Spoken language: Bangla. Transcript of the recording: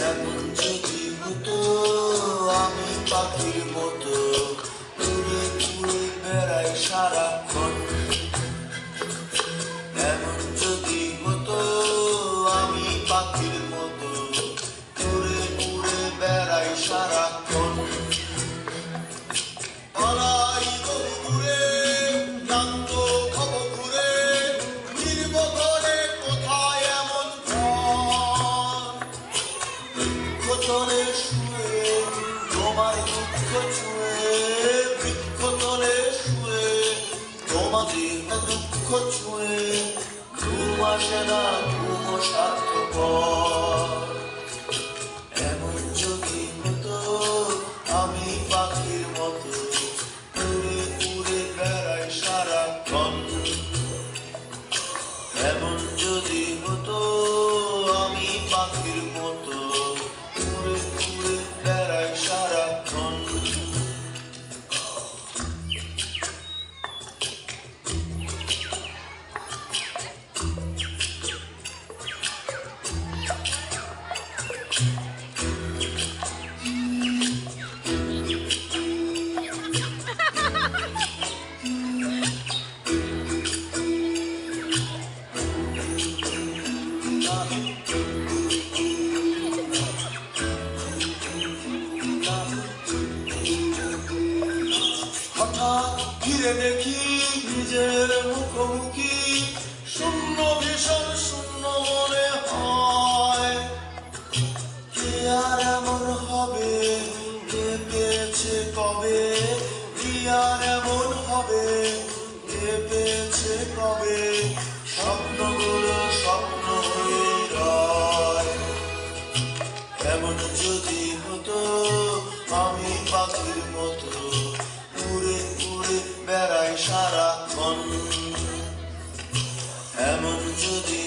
এমন যদি হতো আমি পাখির মতো উড়ে উড়ে বেড়াই সারাক্ষণ। এমন যদি হতো আমি পাখির মতো উড়ে উড়ে বেড়াই সারাক্ষণ। পালাই গরু ঘুরে ক্লান্ত খব ঘুরে নির্বঘরে কোথায় এমন বৃক্ষতলে শুয়ে তোমার দুঃখ ছুঁয়ে, বৃক্ষতলে শুয়ে তোমাদের দুঃখ ছুঁয়ে ঘুম আসে না, ঘুম স্বার্থপর। এমন যদি হতো আমি পাখির মতো উড়ে উড়ে বেড়াই সারাক্ষণ। এমন যদি হতো আমি পাখির মতো উড়ে উড়ে বেড়াই সারাক্ষণ। হঠাৎ ফিরে দেখি নিজের মুখোমুখি, শূন্য ভীষণ শূন্য মনে হয়। কে আর এমন হবে, কে পেয়েছে কবে, কি আর এমন হবে, কে পেয়েছে কবে, স্বপ্নগুলো স্বপ্ন হয়ে রয়। এমন যদি হতো আমি পাখির মতো উড়ে উড়ে বেড়াই সারাক্ষণ। এমন যদি